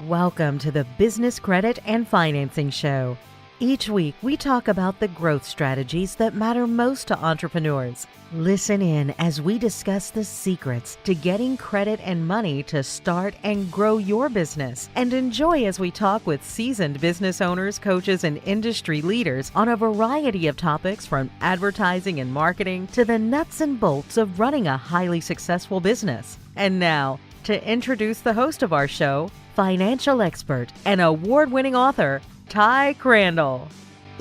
Welcome to the Business Credit and Financing Show. Each week, we talk about the growth strategies that matter most to entrepreneurs. Listen in as we discuss the secrets to getting credit and money to start and grow your business. And enjoy as we talk with seasoned business owners, coaches, and industry leaders on a variety of topics from advertising and marketing to the nuts and bolts of running a highly successful business. And now, to introduce the host of our show, financial expert and award-winning author, Ty Crandall.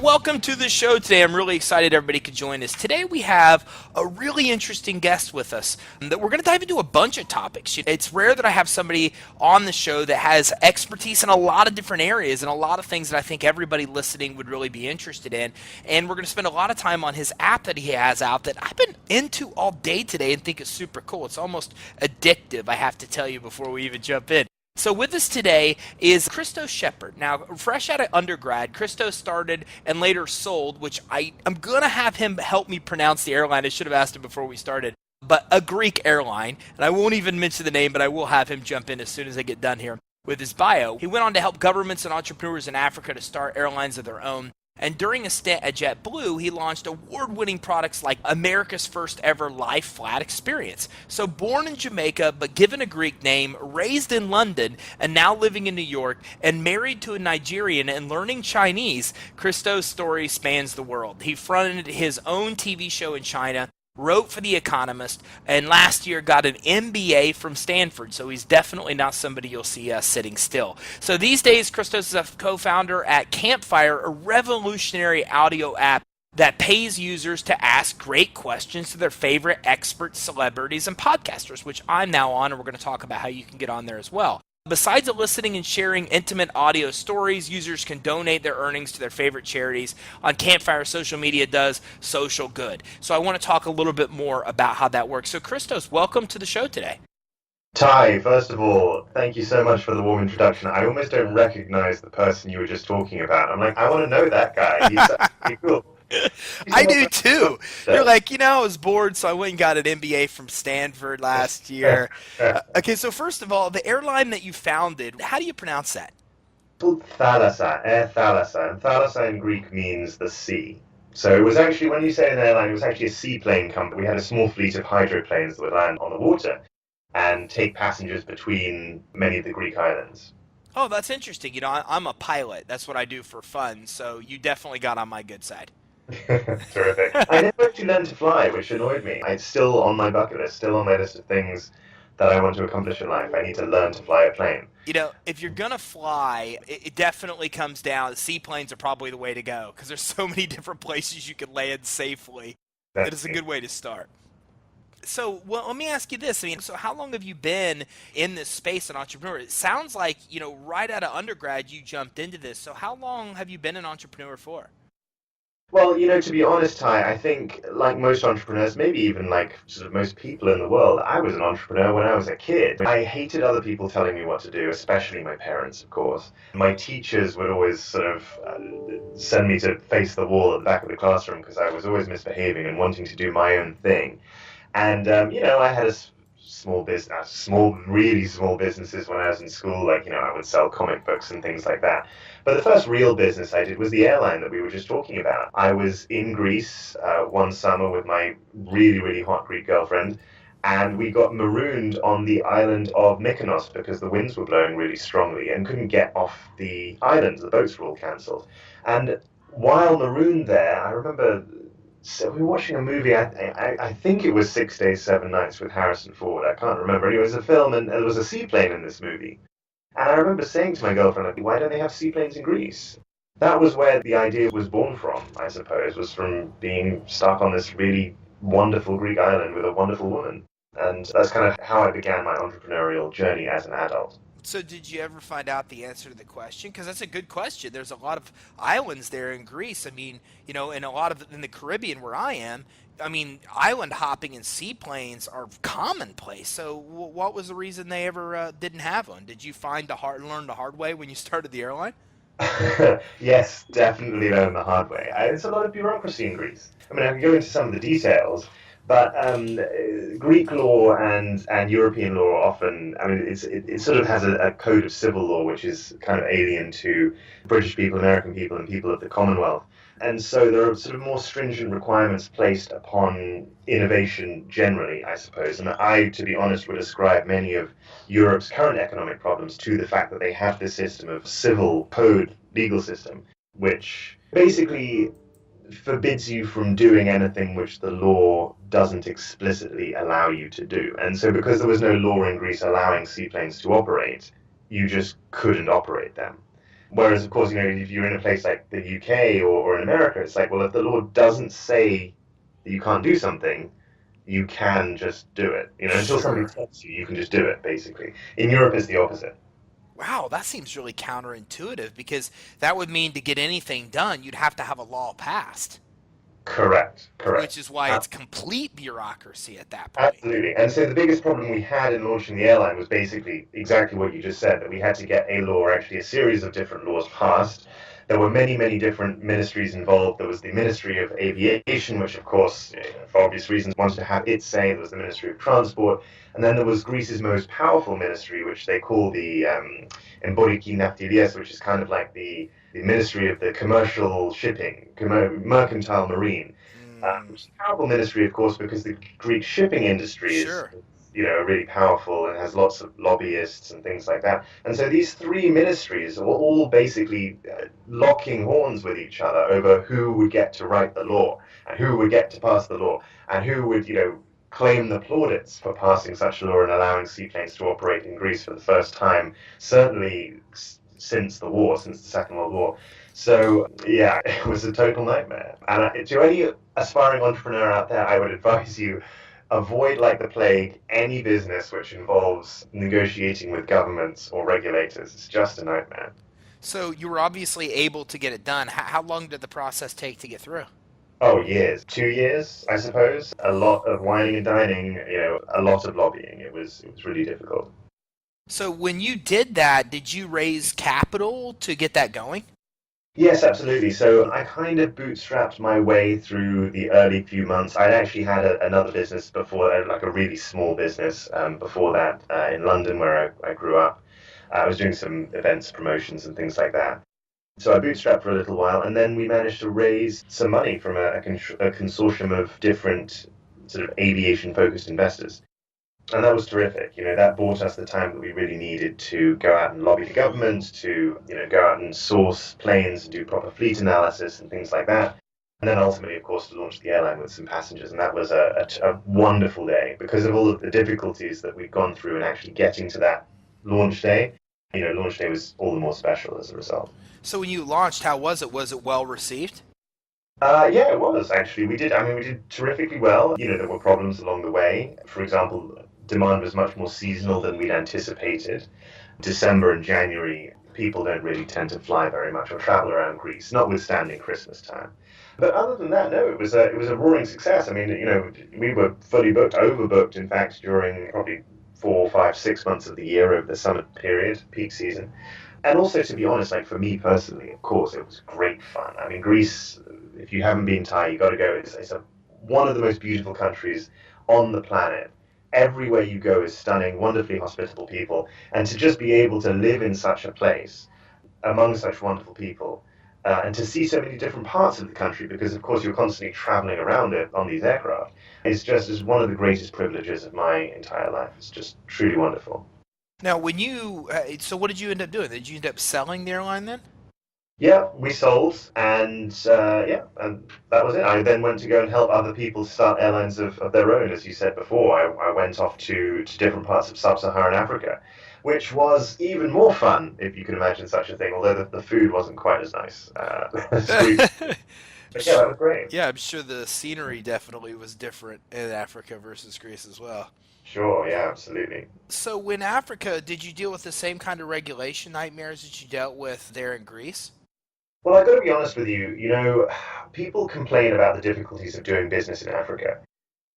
Welcome to the show today. I'm really excited everybody could join us. Today we have a really interesting guest with us that we're going to dive into a bunch of topics. It's rare that I have somebody on the show that has expertise in a lot of different areas and a lot of things that I think everybody listening would really be interested in. And we're going to spend a lot of time on his app that he has out that I've been into all day today and think is super cool. It's almost addictive, I have to tell you, before we even jump in. So with us today is Christos Shepherd. Now, fresh out of undergrad, Christos started and later sold, which I'm going to have him help me pronounce the airline. I should have asked him before we started, but a Greek airline. And I won't even mention the name, but I will have him jump in as soon as I get done here with his bio. He went on to help governments and entrepreneurs in Africa to start airlines of their own. And during a stint at JetBlue, he launched award-winning products like America's first ever live flat experience. So born in Jamaica, but given a Greek name, raised in London, and now living in New York, and married to a Nigerian and learning Chinese, Christos' story spans the world. He fronted his own TV show in China, wrote for the Economist, and last year got an MBA from Stanford, so he's definitely not somebody you'll see sitting still. So these days, Christos is a co-founder at Campfire, a revolutionary audio app that pays users to ask great questions to their favorite experts, celebrities, and podcasters, which I'm now on, and we're going to talk about how you can get on there as well. Besides eliciting and sharing intimate audio stories, users can donate their earnings to their favorite charities. On Campfire, social media does social good. So I want to talk a little bit more about how that works. So Christos, welcome to the show today. Ty, first of all, thank you so much for the warm introduction. I almost don't recognize the person you were just talking about. I'm like, I want to know that guy. He's pretty cool. I do too. You're like, I was bored, so I went and got an MBA from Stanford last year. Okay, so first of all, the airline that you founded, how do you pronounce that? Thalassa, Air Thalassa. And Thalassa in Greek means the sea. So it was actually, when you say an airline, it was actually a seaplane company. We had a small fleet of hydroplanes that would land on the water and take passengers between many of the Greek islands. Oh, that's interesting. I'm a pilot. That's what I do for fun, so you definitely got on my good side. Terrific. I never actually learned to fly, which annoyed me. It's still on my bucket list, still on my list of things that I want to accomplish in life. I need to learn to fly a plane. If you're going to fly, it definitely comes down. Seaplanes are probably the way to go because there's so many different places you can land safely. That is a good way to start. So, let me ask you this. So how long have you been in this space, an entrepreneur? It sounds like, right out of undergrad, you jumped into this. So how long have you been an entrepreneur for? Well, to be honest, Ty, I think like most entrepreneurs, maybe even like sort of most people in the world, I was an entrepreneur when I was a kid. I hated other people telling me what to do, especially my parents, of course. My teachers would always sort of send me to face the wall at the back of the classroom because I was always misbehaving and wanting to do my own thing. And, I had a small business, really small businesses when I was in school, like, I would sell comic books and things like that. But the first real business I did was the airline that we were just talking about. I was in Greece one summer with my really, really hot Greek girlfriend, and we got marooned on the island of Mykonos because the winds were blowing really strongly and couldn't get off the island. The boats were all cancelled. And while marooned there, I remember... So we were watching a movie, I think it was 6 Days, 7 Nights with Harrison Ford. I can't remember. Anyway, it was a film and there was a seaplane in this movie. And I remember saying to my girlfriend, why don't they have seaplanes in Greece? That was where the idea was born from, I suppose, was from being stuck on this really wonderful Greek island with a wonderful woman. And that's kind of how I began my entrepreneurial journey as an adult. So did you ever find out the answer to the question? Because that's a good question. There's a lot of islands there in Greece. And a lot of in the Caribbean where I am, island hopping and seaplanes are commonplace. So what was the reason they ever didn't have one? Did you learn the hard way when you started the airline? Yes, definitely learn the hard way. It's a lot of bureaucracy in Greece. I can go into some of the details, But Greek law and European law often, I mean, it sort of has a code of civil law which is kind of alien to British people, American people, and people of the Commonwealth. And so there are sort of more stringent requirements placed upon innovation generally, I suppose. And I, to be honest, would ascribe many of Europe's current economic problems to the fact that they have this system of civil code legal system, which basically forbids you from doing anything which the law doesn't explicitly allow you to do. And so because there was no law in Greece allowing seaplanes to operate, you just couldn't operate them. Whereas, of course, if you're in a place like the UK or in America, it's like, well, if the law doesn't say that you can't do something, you can just do it. Until somebody tells you, you can just do it, basically. In Europe, it's the opposite. Wow, that seems really counterintuitive, because that would mean to get anything done, you'd have to have a law passed. Correct. Which is why it's complete bureaucracy at that point. Absolutely. And so the biggest problem we had in launching the airline was basically exactly what you just said, that we had to get a law, or actually a series of different laws passed. There were many, many different ministries involved. There was the Ministry of Aviation, which, of course, for obvious reasons, wanted to have its say. There was the Ministry of Transport. And then there was Greece's most powerful ministry, which they call the Emboriki Naftilias, which is kind of like the Ministry of the Commercial Shipping, Mercantile Marine. Which is a powerful ministry, of course, because the Greek shipping industry is really powerful and has lots of lobbyists and things like that. And so these three ministries were all basically locking horns with each other over who would get to write the law and who would get to pass the law and who would, claim the plaudits for passing such a law and allowing seaplanes to operate in Greece for the first time, certainly since the Second World War. So, yeah, it was a total nightmare. And to any aspiring entrepreneur out there, I would advise you, avoid like the plague any business which involves negotiating with governments or regulators. It's just a nightmare. So you were obviously able to get it done. How long did the process take to get through? Oh, years. 2 years, I suppose. A lot of whining and dining, a lot of lobbying. It was really difficult. So when you did that, did you raise capital to get that going? Yes, absolutely. So I kind of bootstrapped my way through the early few months. I'd actually had another business before, like a really small business before that in London where I grew up. I was doing some events, promotions and things like that. So I bootstrapped for a little while, and then we managed to raise some money from a consortium of different sort of aviation-focused investors. And that was terrific. That bought us the time that we really needed to go out and lobby the government, to, go out and source planes and do proper fleet analysis and things like that. And then ultimately, of course, to launch the airline with some passengers. And that was a wonderful day because of all of the difficulties that we'd gone through and actually getting to that launch day. Launch day was all the more special as a result. So when you launched, how was it? Was it well received? Yeah, it was actually. We did terrifically well. There were problems along the way. For example, demand was much more seasonal than we'd anticipated. December and January, people don't really tend to fly very much or travel around Greece, notwithstanding Christmas time. But other than that, no, it was a roaring success. I mean, we were fully booked, overbooked, in fact, during probably 4, 5, 6 months of the year over the summer period, peak season. And also, to be honest, like for me personally, of course, it was great fun. I mean, Greece, if you haven't been, Thai, you got to go. It's one of the most beautiful countries on the planet. Everywhere you go is stunning, wonderfully hospitable people. And to just be able to live in such a place among such wonderful people and to see so many different parts of the country, because, of course, you're constantly traveling around it on these aircraft, is one of the greatest privileges of my entire life. It's just truly wonderful. Now, so what did you end up doing? Did you end up selling the airline then? Yeah, we sold, and and that was it. I then went to go and help other people start airlines of their own, as you said before. I went off to different parts of sub-Saharan Africa, which was even more fun, if you can imagine such a thing, although the food wasn't quite as nice. But yeah, that was great. Yeah, I'm sure the scenery definitely was different in Africa versus Greece as well. Sure, yeah, absolutely. So in Africa, did you deal with the same kind of regulation nightmares that you dealt with there in Greece? Well, I've got to be honest with you. People complain about the difficulties of doing business in Africa.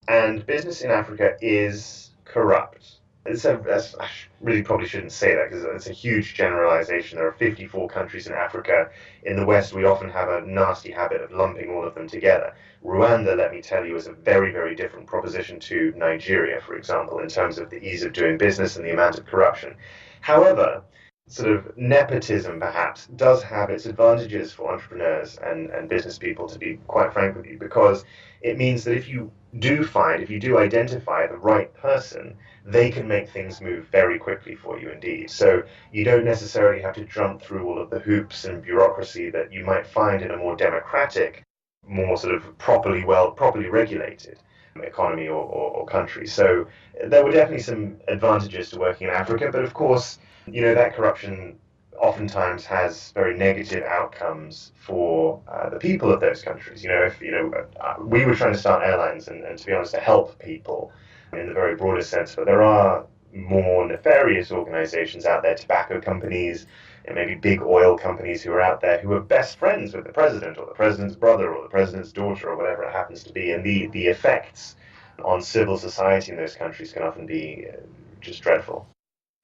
And business in Africa is corrupt. I really probably shouldn't say that because it's a huge generalization. There are 54 countries in Africa. In the West, we often have a nasty habit of lumping all of them together. Rwanda, let me tell you, is a very, very different proposition to Nigeria, for example, in terms of the ease of doing business and the amount of corruption. However, sort of nepotism perhaps does have its advantages for entrepreneurs and business people, to be quite frank with you, because it means that if you do identify the right person, they can make things move very quickly for you indeed. So you don't necessarily have to jump through all of the hoops and bureaucracy that you might find in a more democratic, more sort of properly regulated economy or country. So there were definitely some advantages to working in Africa, but of course, that corruption oftentimes has very negative outcomes for the people of those countries. If we were trying to start airlines, and to be honest, to help people in the very broadest sense, but there are more nefarious organizations out there, tobacco companies, and maybe big oil companies who are out there who are best friends with the president or the president's brother or the president's daughter or whatever it happens to be, and the effects on civil society in those countries can often be just dreadful.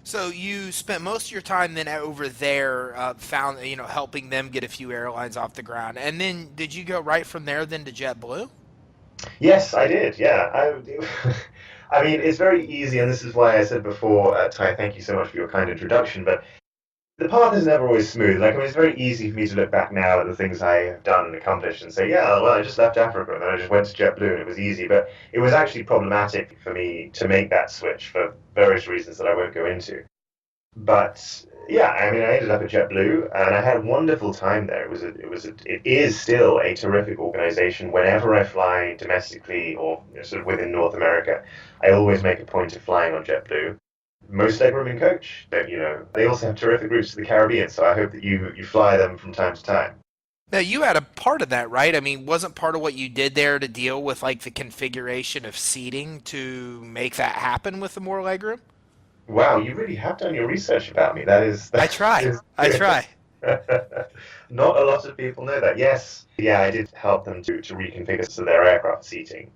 So you spent most of your time then over there, helping them get a few airlines off the ground, and then did you go right from there then to JetBlue? Yes, I did. Yeah, I mean, it's very easy, and this is why I said before, Ty, thank you so much for your kind introduction. But the path is never always smooth. Like, I mean, it's very easy for me to look back now at the things I have done and accomplished and say, yeah, well, I just left Africa and then I just went to JetBlue and it was easy. But it was actually problematic for me to make that switch for various reasons that I won't go into. But yeah, I mean, I ended up at JetBlue, and I had a wonderful time there. It is still a terrific organization. Whenever I fly domestically or sort of within North America, I always make a point of flying on JetBlue. Most legroom in coach. But, they also have terrific routes to the Caribbean, so I hope that you fly them from time to time. Now you had a part of that, right? I mean, wasn't part of what you did there to deal with like the configuration of seating to make that happen with the more legroom? Wow, you really have done your research about me. I That try. is I good. try. Not a lot of people know that. Yes, yeah, I did help them to reconfigure so their aircraft seating,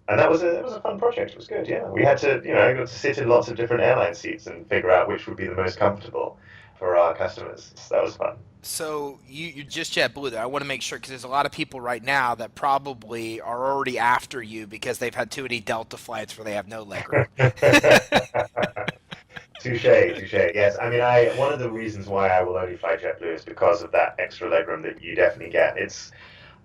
and that was a fun project. It was good. Yeah, we had to I got to sit in lots of different airline seats and figure out which would be the most comfortable for our customers. So that was fun. So you just JetBlue there. I want to make sure because there's a lot of people right now that probably are already after you because they've had too many Delta flights where they have no legroom. Touche, touche. Yes, I mean, one of the reasons why I will only fly JetBlue is because of that extra legroom that you definitely get.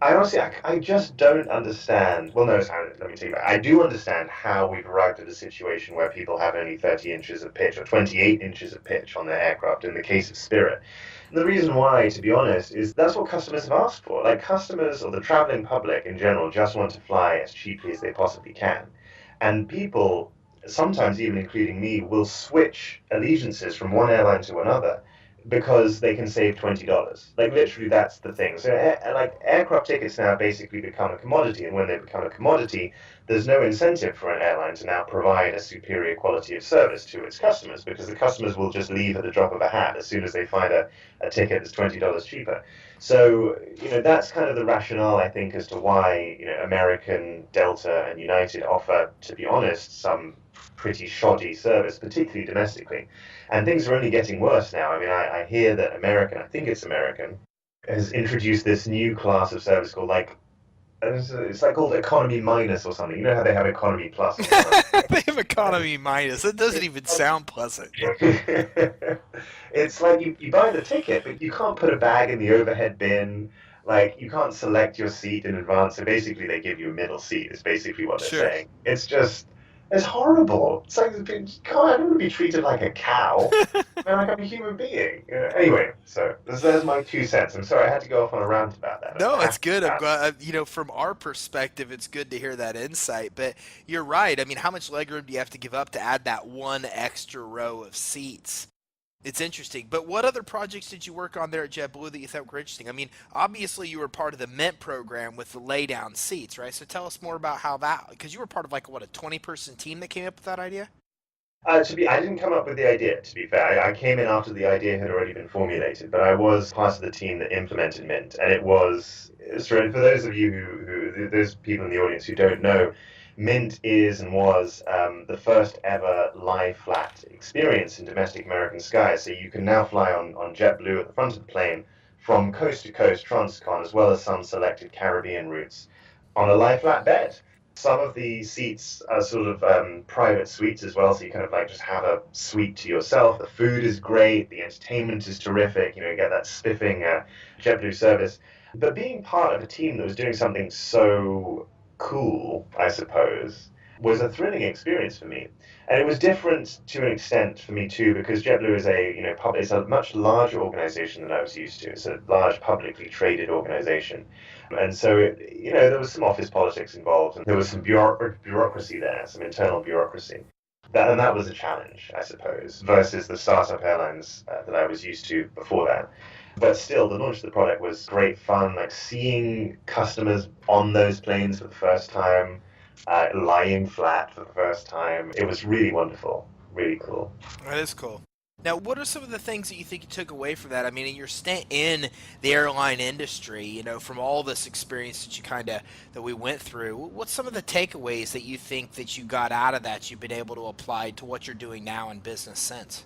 I honestly, I just don't understand. Well, no, sorry, let me tell you. I do understand how we've arrived at a situation where people have only 30 inches of pitch or 28 inches of pitch on their aircraft in the case of Spirit. And the reason why, to be honest, is that's what customers have asked for. Like, customers or the traveling public in general just want to fly as cheaply as they possibly can. And people, sometimes even including me, will switch allegiances from one airline to another because they can save $20. Like, literally, that's the thing. So like, aircraft tickets now basically become a commodity, and when they become a commodity, there's no incentive for an airline to now provide a superior quality of service to its customers, because the customers will just leave at the drop of a hat as soon as they find a ticket that's $20 cheaper. So that's kind of the rationale, I think, as to why American, Delta, and United offer, to be honest, some pretty shoddy service, particularly domestically. And things are only getting worse now. I mean, I hear that American, I think it's American, has introduced this new class of service called it's like called Economy Minus or something. You know how they have Economy Plus or something? They have economy minus. It doesn't even sound pleasant. It's like you buy the ticket, but you can't put a bag in the overhead bin. Like, you can't select your seat in advance. So basically, they give you a middle seat, is basically what they're Sure. saying. It's horrible. It's like, God, I don't want to be treated like a cow. Man, like I'm a human being. Anyway, so there's my 2 cents. I'm sorry, I had to go off on a rant about that. No, I it's have good. I'm to. glad, from our perspective, it's good to hear that insight. But you're right. I mean, how much legroom do you have to give up to add that one extra row of seats? It's interesting. But what other projects did you work on there at JetBlue that you thought were interesting? I mean, obviously you were part of the Mint program with the lay down seats, right? So tell us more about how that, because you were part of like, what, a 20-person team that came up with that idea? I didn't come up with the idea, to be fair. I came in after the idea had already been formulated, but I was part of the team that implemented Mint. And it was, for those of you those people in the audience who don't know, Mint is and was the first ever lie flat experience in domestic American skies. So you can now fly on JetBlue at the front of the plane from coast to coast transcon, as well as some selected Caribbean routes on a lie flat bed. Some of the seats are sort of private suites as well, so you kind of like just have a suite to yourself. The food is great, the entertainment is terrific. You get that spiffing JetBlue service. But being part of a team that was doing something so cool, I suppose, was a thrilling experience for me. And it was different to an extent for me too, because JetBlue is it's a much larger organization than I was used to. It's a large publicly traded organization. And so, there was some office politics involved, and there was some bureaucracy there, some internal bureaucracy. That was a challenge, I suppose, versus the startup airlines that I was used to before that. But still, the launch of the product was great fun, like seeing customers on those planes for the first time, lying flat for the first time. It was really wonderful, really cool. That is cool. Now, what are some of the things that you think you took away from that? I mean, in your stint in the airline industry, from all this experience that we went through, what's some of the takeaways that you think that you got out of that you've been able to apply to what you're doing now in business since?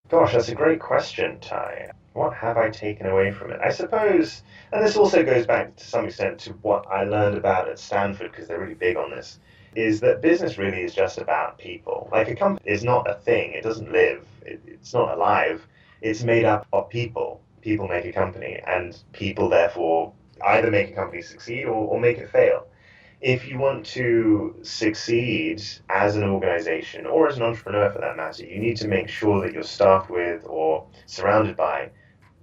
Gosh, that's a great question, Ty. What have I taken away from it? I suppose, and this also goes back to some extent to what I learned about at Stanford, because they're really big on this, is that business really is just about people. Like, a company is not a thing. It doesn't live. It's not alive. It's made up of people. People make a company, and people, therefore, either make a company succeed or make it fail. If you want to succeed as an organization, or as an entrepreneur for that matter, you need to make sure that you're staffed with or surrounded by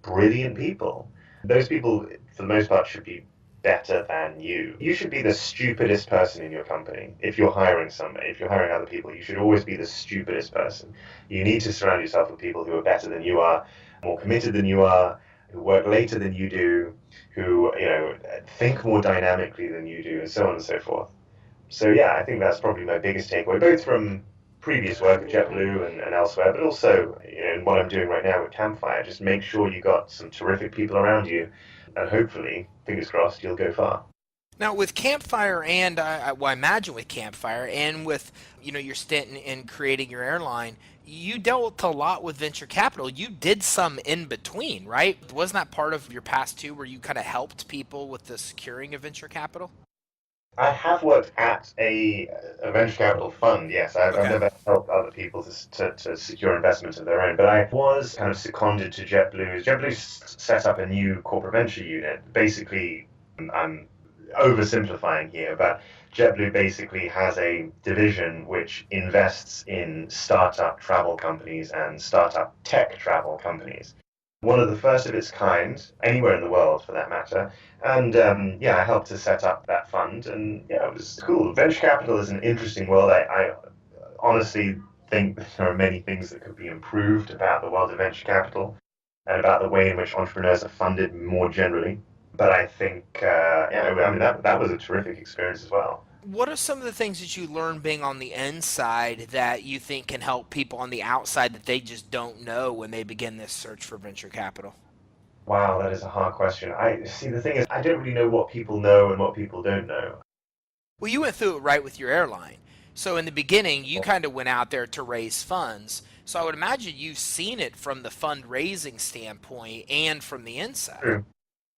brilliant people. Those people, for the most part, should be better than you. You should be the stupidest person in your company. If you're hiring somebody, if you're hiring other people, you should always be the stupidest person. You need to surround yourself with people who are better than you are, more committed than you are, who work later than you do, who think more dynamically than you do, and so on and so forth. So yeah, I think that's probably my biggest takeaway, both from previous work at JetBlue and elsewhere, but also in what I'm doing right now with Campfire. Just make sure you got some terrific people around you, and hopefully, fingers crossed, you'll go far. Now, with Campfire and, I imagine with Campfire and with, your stint in creating your airline, you dealt a lot with venture capital. You did some in between, right? Wasn't that part of your past too, where you kind of helped people with the securing of venture capital? I have worked at a venture capital fund, yes. I've never helped other people to secure investment of their own, but I was kind of seconded to JetBlue. JetBlue set up a new corporate venture unit. Basically, I'm oversimplifying here, but JetBlue basically has a division which invests in startup travel companies and startup tech travel companies. One of the first of its kind, anywhere in the world for that matter. And I helped to set up that fund, and it was cool. Venture capital is an interesting world. I honestly think there are many things that could be improved about the world of venture capital and about the way in which entrepreneurs are funded more generally. But I think, that was a terrific experience as well. What are some of the things that you learned being on the inside that you think can help people on the outside that they just don't know when they begin this search for venture capital? Wow, that is a hard question. The thing is, I don't really know what people know and what people don't know. Well, you went through it right with your airline. So in the beginning, you kind of went out there to raise funds. So I would imagine you've seen it from the fundraising standpoint and from the inside.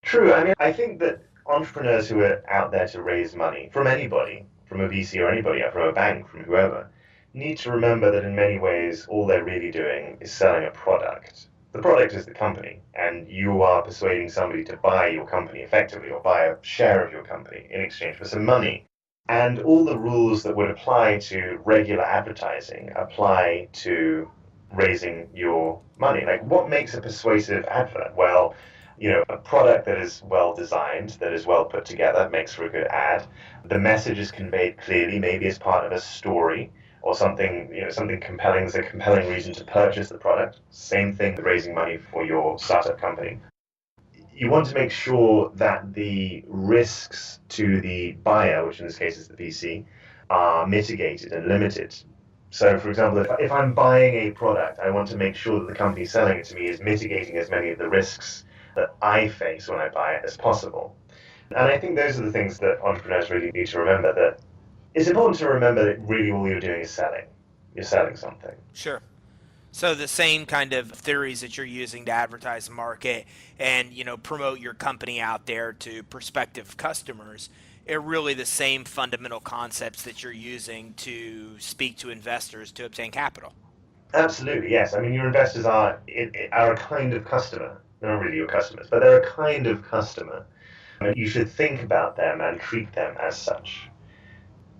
True. I mean, I think that entrepreneurs who are out there to raise money from anybody, from a VC or anybody, from a bank, from whoever, need to remember that in many ways, all they're really doing is selling a product. The product is the company, and you are persuading somebody to buy your company effectively, or buy a share of your company in exchange for some money. And all the rules that would apply to regular advertising apply to raising your money. Like, what makes a persuasive advert? Well, a product that is well designed, that is well put together, makes for a good ad. The message is conveyed clearly, maybe as part of a story or something, something compelling. There's a compelling reason to purchase the product. Same thing with raising money for your startup company. You want to make sure that the risks to the buyer, which in this case is the VC, are mitigated and limited. So, for example, if I'm buying a product, I want to make sure that the company selling it to me is mitigating as many of the risks that I face when I buy it as possible. And I think those are the things that entrepreneurs really need to remember, that it's important to remember that really all you're doing is selling. You're selling something. Sure. So the same kind of theories that you're using to advertise and market and, promote your company out there to prospective customers are really the same fundamental concepts that you're using to speak to investors to obtain capital. Absolutely, yes. I mean, your investors are a kind of customer. They're not really your customers, but they're a kind of customer. And you should think about them and treat them as such.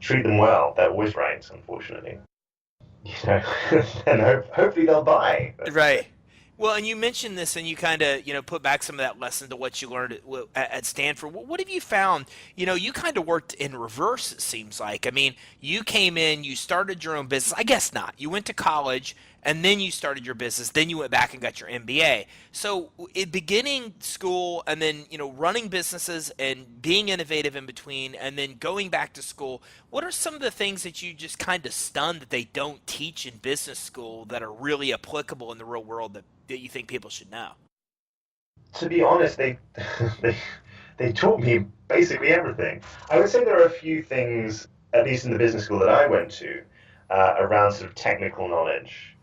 Treat them well. They're always right, unfortunately. And hopefully they'll buy. Right. Well, and you mentioned this, and you kind of, put back some of that lesson to what you learned at Stanford. What have you found? You kind of worked in reverse, it seems like. I mean, you came in, you started your own business. I guess not. You went to college, and then you started your business. Then you went back and got your MBA. So, beginning school, and then, running businesses and being innovative in between, and then going back to school, what are some of the things that you just kind of stunned that they don't teach in business school that are really applicable in the real world that you think people should know? To be honest, they they taught me basically everything. I would say there are a few things, at least in the business school that I went to, around sort of technical knowledge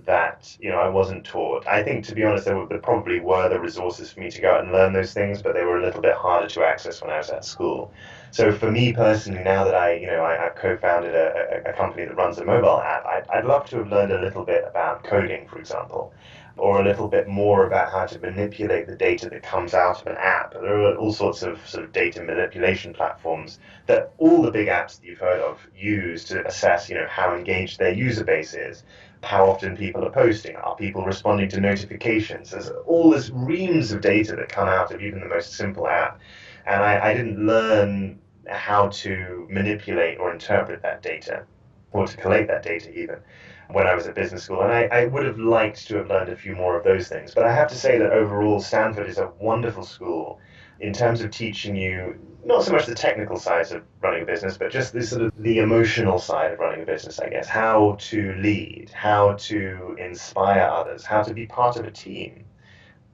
that I wasn't taught. I think, to be honest, there probably were the resources for me to go out and learn those things, but they were a little bit harder to access when I was at school. So for me personally, now that I've co-founded a company that runs a mobile app, I'd love to have learned a little bit about coding, for example, or a little bit more about how to manipulate the data that comes out of an app. There are all sorts of sort of data manipulation platforms that all the big apps that you've heard of use to assess, how engaged their user base is, how often people are posting, are people responding to notifications. There's all this reams of data that come out of even the most simple app. And I didn't learn how to manipulate or interpret that data, or to collate that data even, when I was at business school. And I would have liked to have learned a few more of those things. But I have to say that overall, Stanford is a wonderful school in terms of teaching you not so much the technical sides of running a business, but just the sort of the emotional side of running a business, I guess. How to lead, how to inspire others, how to be part of a team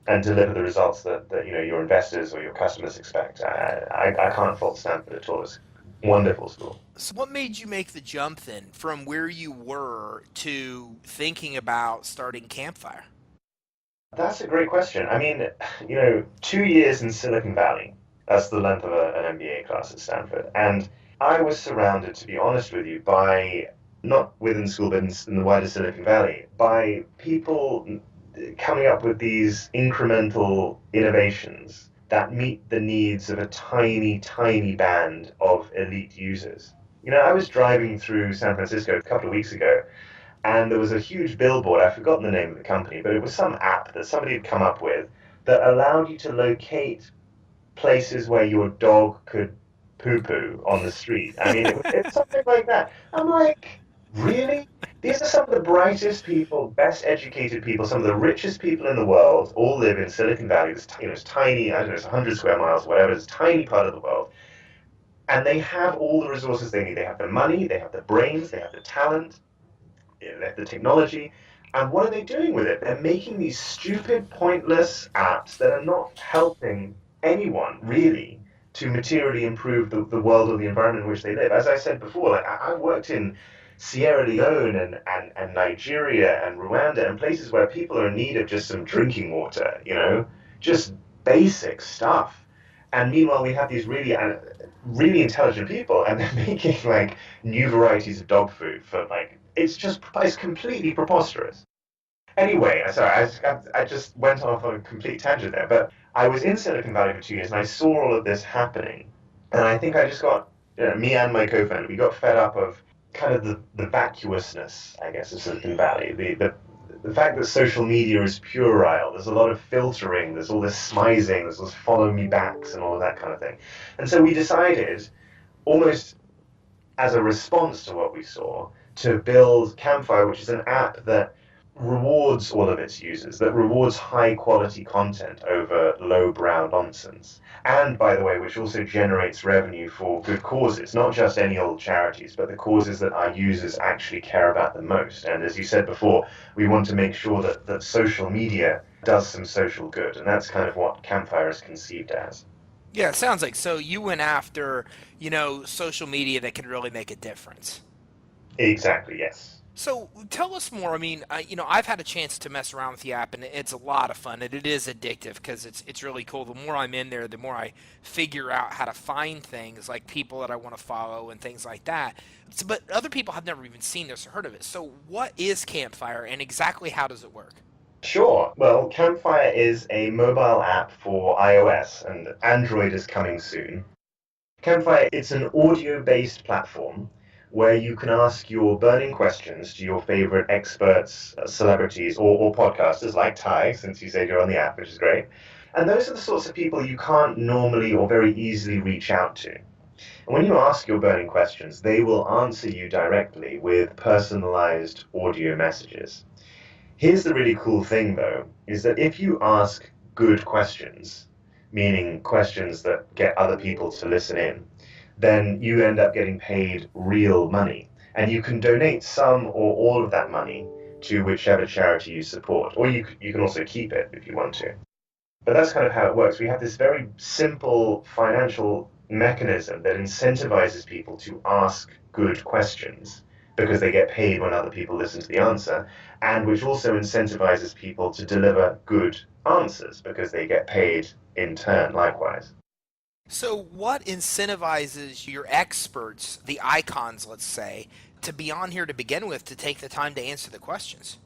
and deliver the results that your investors or your customers expect. I can't fault Stanford at all. It's a wonderful school. So what made you make the jump then from where you were to thinking about starting Campfire? That's a great question. I mean, 2 years in Silicon Valley, that's the length of an MBA class at Stanford. And I was surrounded, to be honest with you, by, not within school, but in the wider Silicon Valley, by people coming up with these incremental innovations that meet the needs of a tiny, tiny band of elite users. I was driving through San Francisco a couple of weeks ago, and there was a huge billboard. I've forgotten the name of the company, but it was some app that somebody had come up with that allowed you to locate places where your dog could poo-poo on the street. I mean, it's something like that. I'm like, really? These are some of the brightest people, best educated people, some of the richest people in the world, all live in Silicon Valley. It's tiny, I don't know, it's 100 square miles, whatever, it's a tiny part of the world. And they have all the resources they need. They have the money, they have the brains, they have the talent, they have the technology. And what are they doing with it? They're making these stupid, pointless apps that are not helping anyone, really, to materially improve the world or the environment in which they live. As I said before, like I worked in Sierra Leone and Nigeria and Rwanda and places where people are in need of just some drinking water, just basic stuff. And meanwhile, we have these really intelligent people, and they're making like new varieties of dog food for like it's completely preposterous. Anyway, sorry, I just went off on a complete tangent there, but I was in Silicon Valley for 2 years, and I saw all of this happening, and I think I just got me and my co-founder, we got fed up of kind of the vacuousness, I guess, of Silicon Valley, the fact that social media is puerile, there's a lot of filtering, there's all this smizing, there's those follow me backs and all of that kind of thing. And so we decided, almost as a response to what we saw, to build Campfire, which is an app that rewards all of its users, that rewards high quality content over lowbrow nonsense. And by the way, which also generates revenue for good causes, not just any old charities, but the causes that our users actually care about the most. And as you said before, we want to make sure that social media does some social good. And that's kind of what Campfire is conceived as. Yeah, it sounds like so you went after, social media that can really make a difference. Exactly, yes. So tell us more. I mean, I've had a chance to mess around with the app, and it's a lot of fun, and it is addictive because it's really cool. The more I'm in there, the more I figure out how to find things like people that I want to follow and things like that. But other people have never even seen this or heard of it. So what is Campfire, and exactly how does it work? Sure. Well, Campfire is a mobile app for iOS, and Android is coming soon. Campfire, it's an audio-based platform where you can ask your burning questions to your favorite experts, celebrities, or podcasters like Ty, since you said you're on the app, which is great. And those are the sorts of people you can't normally or very easily reach out to. And when you ask your burning questions, they will answer you directly with personalized audio messages. Here's the really cool thing, though, is that if you ask good questions, meaning questions that get other people to listen in, then you end up getting paid real money. And you can donate some or all of that money to whichever charity you support, or you can also keep it if you want to. But that's kind of how it works. We have this very simple financial mechanism that incentivizes people to ask good questions because they get paid when other people listen to the answer, and which also incentivizes people to deliver good answers because they get paid in turn likewise. So what incentivizes your experts, the icons, let's say, to be on here to begin with to take the time to answer the questions?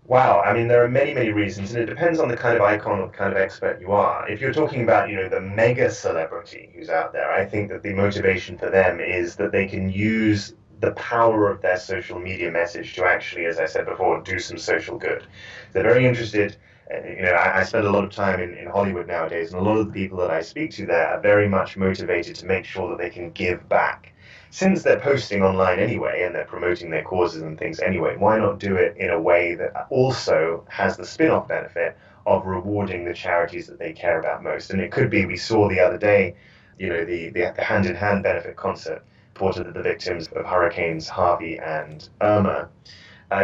Wow, I mean, there are many, many reasons, and it depends on the kind of icon or the kind of expert you are. If you're talking about, the mega celebrity who's out there, I think that the motivation for them is that they can use the power of their social media message to actually, as I said before, do some social good. They're very interested. I spend a lot of time in Hollywood nowadays, and a lot of the people that I speak to there are very much motivated to make sure that they can give back. Since they're posting online anyway and they're promoting their causes and things anyway, why not do it in a way that also has the spin off benefit of rewarding the charities that they care about most? And it could be, we saw the other day, the hand in hand benefit concert supported the victims of hurricanes Harvey and Irma.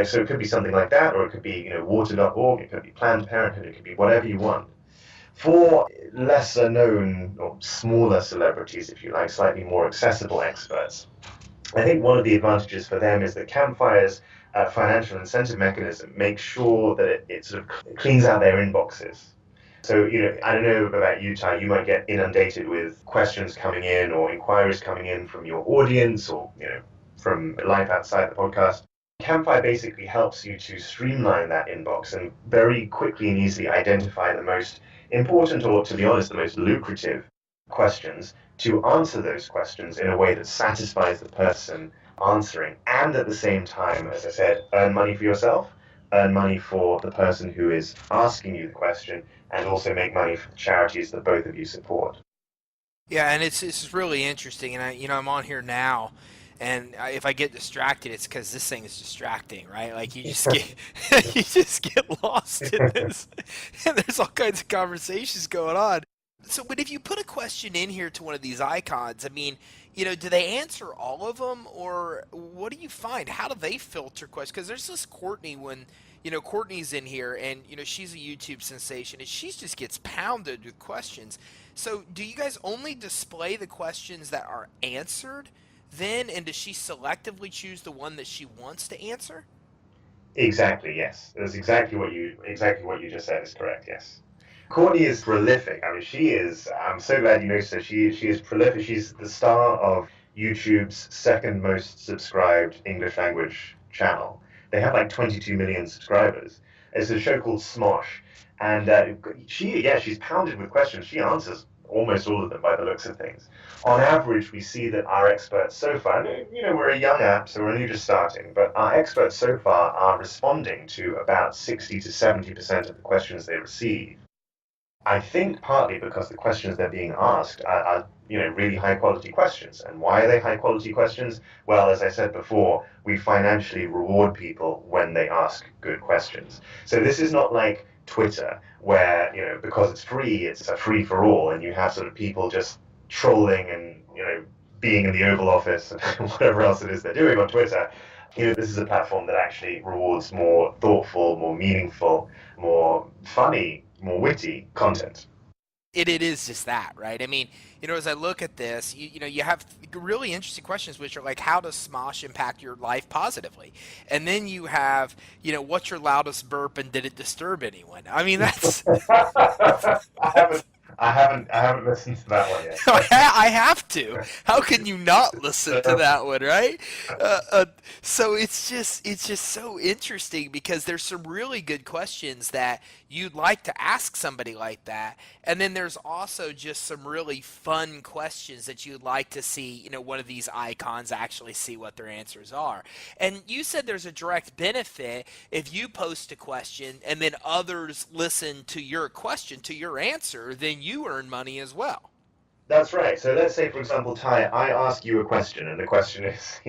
So it could be something like that, or it could be, water.org, it could be Planned Parenthood, it could be whatever you want. For lesser known or smaller celebrities, if you like, slightly more accessible experts, I think one of the advantages for them is that Campfire's financial incentive mechanism makes sure that it sort of cleans out their inboxes. So, I don't know about you, Ty, you might get inundated with questions coming in or inquiries coming in from your audience or, from life outside the podcast. Campfire basically helps you to streamline that inbox and very quickly and easily identify the most important, or to be honest, the most lucrative questions, to answer those questions in a way that satisfies the person answering, and at the same time, as I said, earn money for yourself, earn money for the person who is asking you the question, and also make money for the charities that both of you support. Yeah, and it's really interesting, and I'm on here now, and if I get distracted, it's because this thing is distracting, right? Like you just get you just get lost in this, and there's all kinds of conversations going on. So, but if you put a question in here to one of these icons, I mean, do they answer all of them, or what do you find? How do they filter questions? Because there's this Courtney when, Courtney's in here, and she's a YouTube sensation, and she just gets pounded with questions. So, do you guys only display the questions that are answered then, and does she selectively choose the one that she wants to answer? Exactly, yes. That's exactly what you just said is correct, yes. Courtney is prolific. I mean, she is. I'm so glad you noticed her. She is prolific. She's the star of YouTube's second most subscribed English language channel. They have like 22 million subscribers. It's a show called Smosh, and she's pounded with questions. She answers almost all of them by the looks of things. On average, we see that our experts so far, we're a young app, so we're only just starting, but our experts so far are responding to about 60 to 70% of the questions they receive. I think partly because the questions they're being asked are really high quality questions. And why are they high quality questions? Well, as I said before, we financially reward people when they ask good questions. So this is not like Twitter, where, because it's free, it's a free for all, and you have sort of people just trolling and, being in the Oval Office and whatever else it is they're doing on Twitter. This is a platform that actually rewards more thoughtful, more meaningful, more funny, more witty content. It is just that, right? I mean, as I look at this, you have really interesting questions, which are like, how does Smosh impact your life positively? And then you have, what's your loudest burp and did it disturb anyone? I mean, that's I haven't, I haven't listened to that one yet. I have to. How can you not listen to that one, right? Uh, uh, so it's just so interesting because there's some really good questions that you'd like to ask somebody like that, and then there's also just some really fun questions that you'd like to see, one of these icons actually see what their answers are. And you said there's a direct benefit if you post a question and then others listen to your question, to your answer, then you earn money as well. That's right. So let's say, for example, Ty, I ask you a question, and the question is,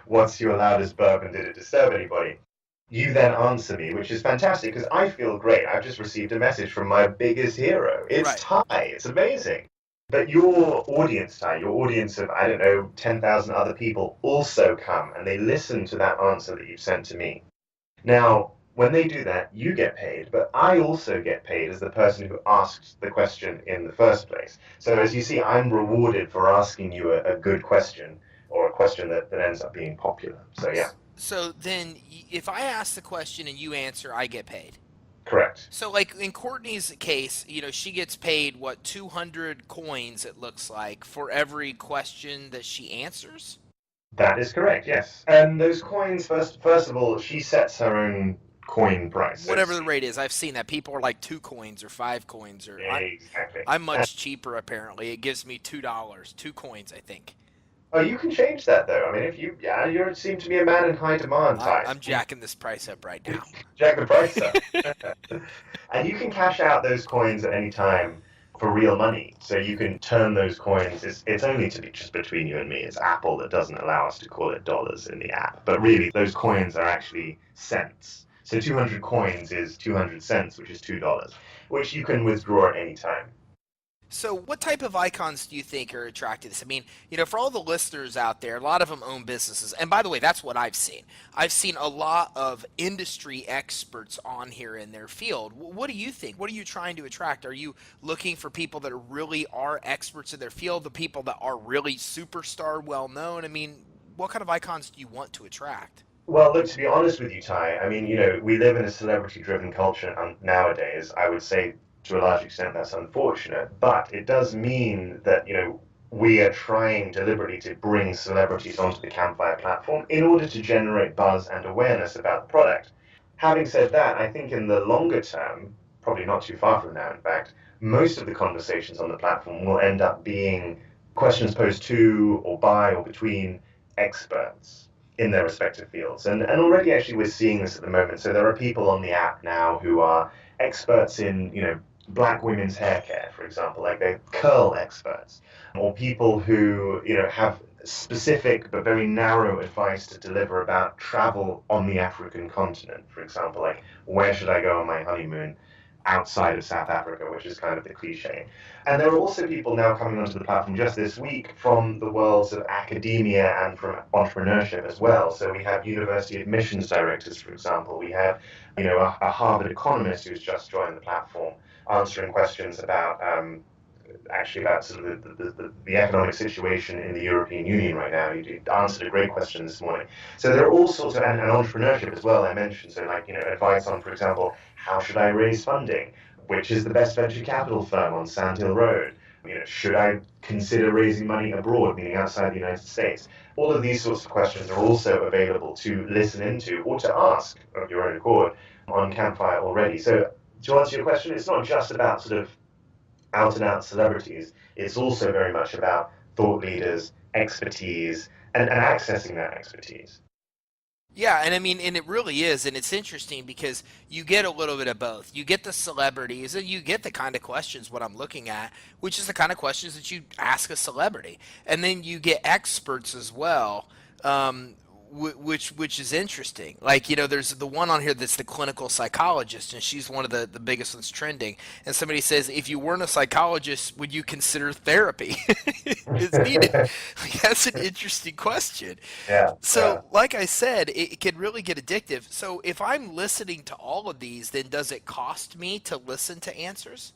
what's your loudest burp and did it disturb anybody? You then answer me, which is fantastic because I feel great. I've just received a message from my biggest hero. It's Right. Ty. It's amazing. But your audience, Ty, your audience of, I don't know, 10,000 other people also come and they listen to that answer that you've sent to me. Now, when they do that, you get paid, but I also get paid as the person who asked the question in the first place. So as you see, I'm rewarded for asking you a good question or a question that ends up being popular. So yeah, So then, if I ask the question and you answer, I get paid. correct. So, like in Courtney's case, she gets paid what, 200 coins, it looks like, for every question that she answers? That is correct, yes. And those coins, first of all, she sets her own coin price, so to Whatever the speak. rate is, I've seen that people are like 2 coins or 5 coins, or Exactly. I'm much cheaper apparently. It gives me $2, 2 coins, I think. Oh, you can change that though. I mean, if you, yeah, you seem to be a man in high demand, I'm, Ty. I'm jacking this price up right now. Jack the price up. And you can cash out those coins at any time for real money. So you can turn those coins. It's only to be just between you and me. It's Apple that doesn't allow us to call it dollars in the app. But really, those coins are actually cents. So 200 coins is 200 cents, which is $2, which you can withdraw at any time. So, what type of icons do you think are attracting this? I mean, for all the listeners out there, a lot of them own businesses. And by the way, that's what I've seen. I've seen a lot of industry experts on here in their field. What do you think? What are you trying to attract? Are you looking for people that really are experts in their field, the people that are really superstar well known? I mean, what kind of icons do you want to attract? Well, look, to be honest with you, Ty, I mean, we live in a celebrity-driven culture nowadays. I would say to a large extent that's unfortunate, but it does mean that, we are trying deliberately to bring celebrities onto the Campfire platform in order to generate buzz and awareness about the product. Having said that, I think in the longer term, probably not too far from now, in fact, most of the conversations on the platform will end up being questions posed to or by or between experts in their respective fields. And already actually we're seeing this at the moment. So there are people on the app now who are experts in, black women's hair care, for example, like they're curl experts, or people who, have specific but very narrow advice to deliver about travel on the African continent, for example, like where should I go on my honeymoon outside of South Africa, which is kind of the cliche. And there are also people now coming onto the platform just this week from the worlds of academia and from entrepreneurship as well. So we have university admissions directors, for example. We have, a Harvard economist who's just joined the platform answering questions about actually about sort of the economic situation in the European Union right now. You answered a great question this morning. So there are all sorts of, and entrepreneurship as well, I mentioned. So like, advice on, for example, how should I raise funding? Which is the best venture capital firm on Sand Hill Road? Should I consider raising money abroad, meaning outside the United States? All of these sorts of questions are also available to listen into or to ask of your own accord on Campfire already. So to answer your question, it's not just about sort of out and out celebrities. It's also very much about thought leaders, expertise, and accessing that expertise. Yeah, and I mean, and it really is, and it's interesting because you get a little bit of both. You get the celebrities, and you get the kind of questions, what I'm looking at, which is the kind of questions that you ask a celebrity. And then you get experts as well, which is interesting. Like, there's the one on here that's the clinical psychologist, and she's one of the biggest ones trending. And somebody says, if you weren't a psychologist, would you consider therapy? It's needed. Like, that's an interesting question. Yeah, yeah. So, like I said, it can really get addictive. So, if I'm listening to all of these, then does it cost me to listen to answers?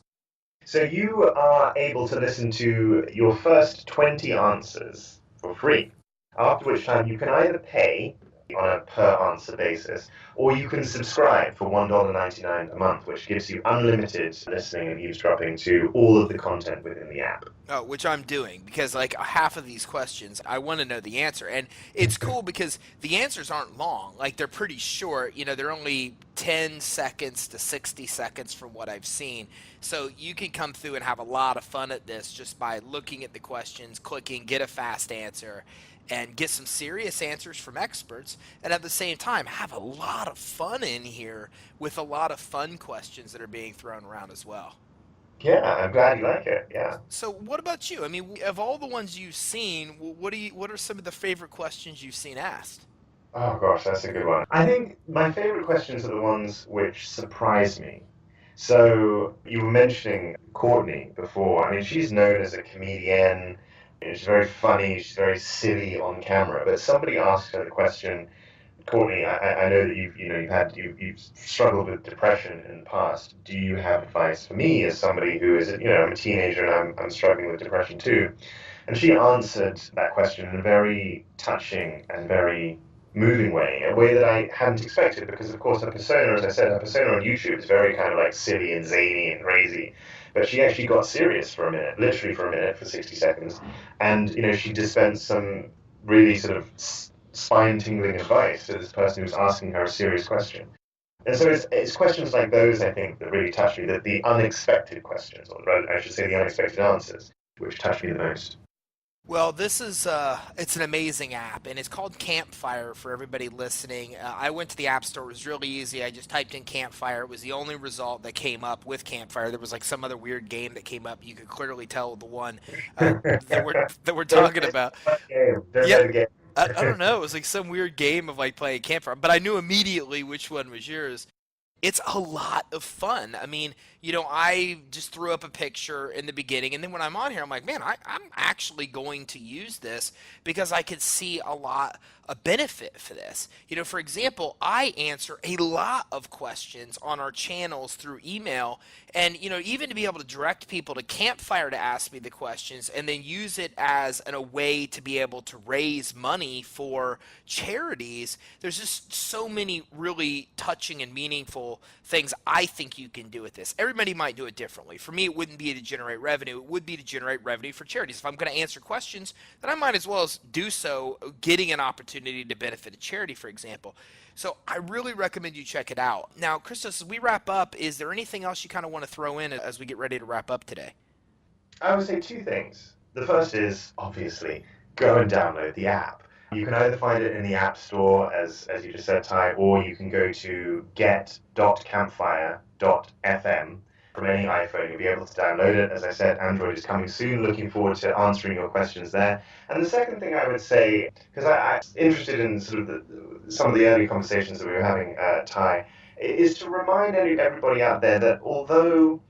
So you are able to listen to your first 20 answers for free, after which time you can either pay on a per answer basis, or you can subscribe for $1.99 a month, which gives you unlimited listening and eavesdropping to all of the content within the app. Oh, which I'm doing because like half of these questions I want to know the answer. And it's cool because the answers aren't long. Like they're pretty short. They're only 10 seconds to 60 seconds from what I've seen. So you can come through and have a lot of fun at this just by looking at the questions, clicking, get a fast answer, and get some serious answers from experts. And at the same time, have a lot of fun in here with a lot of fun questions that are being thrown around as well. Yeah, I'm glad you like it. Yeah. So what about you? I mean, of all the ones you've seen, what are some of the favorite questions you've seen asked? Oh gosh, that's a good one. I think my favorite questions are the ones which surprise me. So you were mentioning Courtney before. I mean, she's known as a comedian. She's very funny. She's very silly on camera. But somebody asked her the question, Courtney, I know that you've struggled with depression in the past. Do you have advice for me as somebody who is, I'm a teenager and I'm struggling with depression too? And she answered that question in a very touching and very moving way, a way that I hadn't expected, because of course her persona, as I said, her persona on YouTube is very kind of like silly and zany and crazy. But she actually got serious for a minute, literally for a minute, for 60 seconds. And, she dispensed some really sort of spine-tingling advice to this person who's asking her a serious question. And so it's questions like those, I think, that really touch me, that the unexpected questions, or I should say the unexpected answers, which touch me the most. Well, this is it's an amazing app, and it's called Campfire for everybody listening. I went to the App Store. It was really easy. I just typed in Campfire. It was the only result that came up with Campfire. There was like some other weird game that came up. You could clearly tell the one that we're talking about. Yeah, I don't know. It was like some weird game of like playing Campfire, but I knew immediately which one was yours. It's a lot of fun. I mean, I just threw up a picture in the beginning, and then when I'm on here, I'm like, man, I'm actually going to use this because I could see a lot of benefit for this. For example, I answer a lot of questions on our channels through email, and even to be able to direct people to Campfire to ask me the questions, and then use it as a way to be able to raise money for charities. There's just so many really touching and meaningful things I think you can do with this. Everybody might do it differently. For me, it wouldn't be to generate revenue. It would be to generate revenue for charities. If I'm going to answer questions, then I might as well do so getting an opportunity to benefit a charity, for example. So I really recommend you check it out. Now, Christos, as we wrap up, is there anything else you kind of want to throw in as we get ready to wrap up today? I would say two things. The first is, obviously, go and download the app. You can either find it in the App Store, as you just said, Ty, or you can go to get.campfire.fm from any iPhone. You'll be able to download it. As I said, Android is coming soon. Looking forward to answering your questions there. And the second thing I would say, because I'm interested in sort of some of the early conversations that we were having, Ty, is to remind everybody out there that although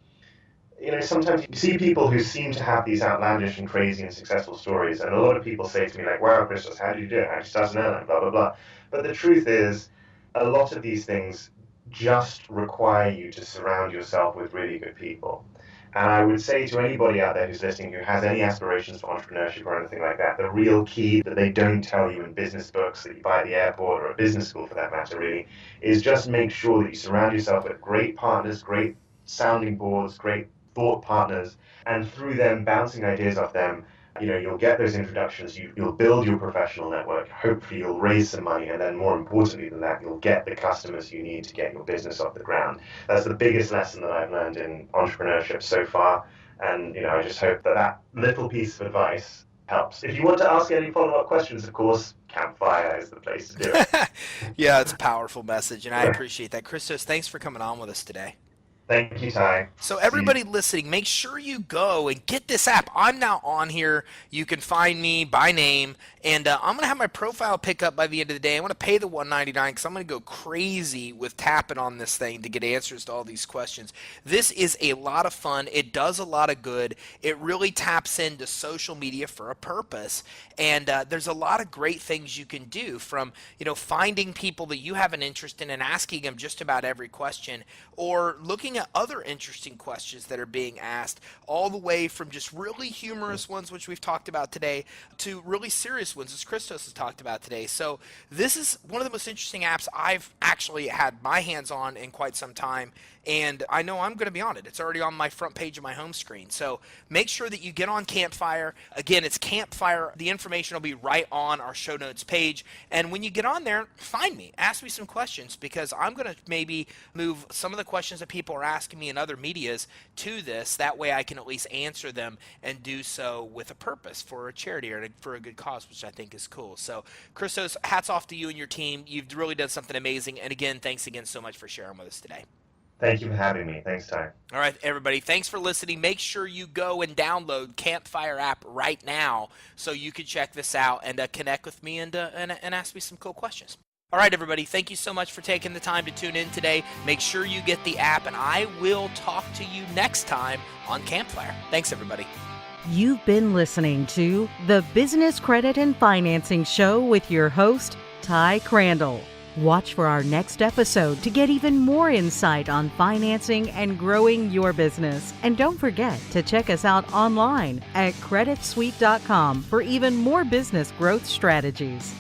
sometimes you see people who seem to have these outlandish and crazy and successful stories, and a lot of people say to me, like, wow, Christos, how did you do it? How did you start an airline? Blah, blah, blah. But the truth is, a lot of these things just require you to surround yourself with really good people. And I would say to anybody out there who's listening who has any aspirations for entrepreneurship or anything like that, the real key that they don't tell you in business books that you buy at the airport or a business school for that matter, really, is just make sure that you surround yourself with great partners, great sounding boards, great thought partners, and through them bouncing ideas off them, you'll get those introductions, you'll build your professional network, hopefully you'll raise some money, and then more importantly than that, you'll get the customers you need to get your business off the ground. That's the biggest lesson that I've learned in entrepreneurship so far, and I just hope that little piece of advice helps. If you want to ask any follow-up questions, of course, Campfire is the place to do it. Yeah, it's a powerful message, and I appreciate that. Christos, thanks for coming on with us today. Thank you, Ty. So everybody listening, make sure you go and get this app. I'm now on here. You can find me by name, and I'm going to have my profile pick up by the end of the day. I want to pay the $199 because I'm going to go crazy with tapping on this thing to get answers to all these questions. This is a lot of fun. It does a lot of good. It really taps into social media for a purpose, and there's a lot of great things you can do, from finding people that you have an interest in and asking them just about every question, or looking at other interesting questions that are being asked, all the way from just really humorous ones, which we've talked about today, to really serious ones, as Christos has talked about today. So this is one of the most interesting apps I've actually had my hands on in quite some time, and I know I'm going to be on it. It's already on my front page of my home screen. So make sure that you get on Campfire. Again, it's Campfire. The information will be right on our show notes page. And when you get on there, find me. Ask me some questions, because I'm going to maybe move some of the questions that people are asking me in other medias to this. That way I can at least answer them and do so with a purpose for a charity or for a good cause, which I think is cool. So Christos, hats off to you and your team. You've really done something amazing. And again, thanks again so much for sharing with us today. Thank you for having me. Thanks, Ty. All right, everybody, thanks for listening. Make sure you go and download Campfire app right now so you can check this out and connect with me and ask me some cool questions. All right, everybody, thank you so much for taking the time to tune in today. Make sure you get the app, and I will talk to you next time on Campfire. Thanks, everybody. You've been listening to the Business Credit and Financing Show with your host, Ty Crandall. Watch for our next episode to get even more insight on financing and growing your business. And don't forget to check us out online at creditsuite.com for even more business growth strategies.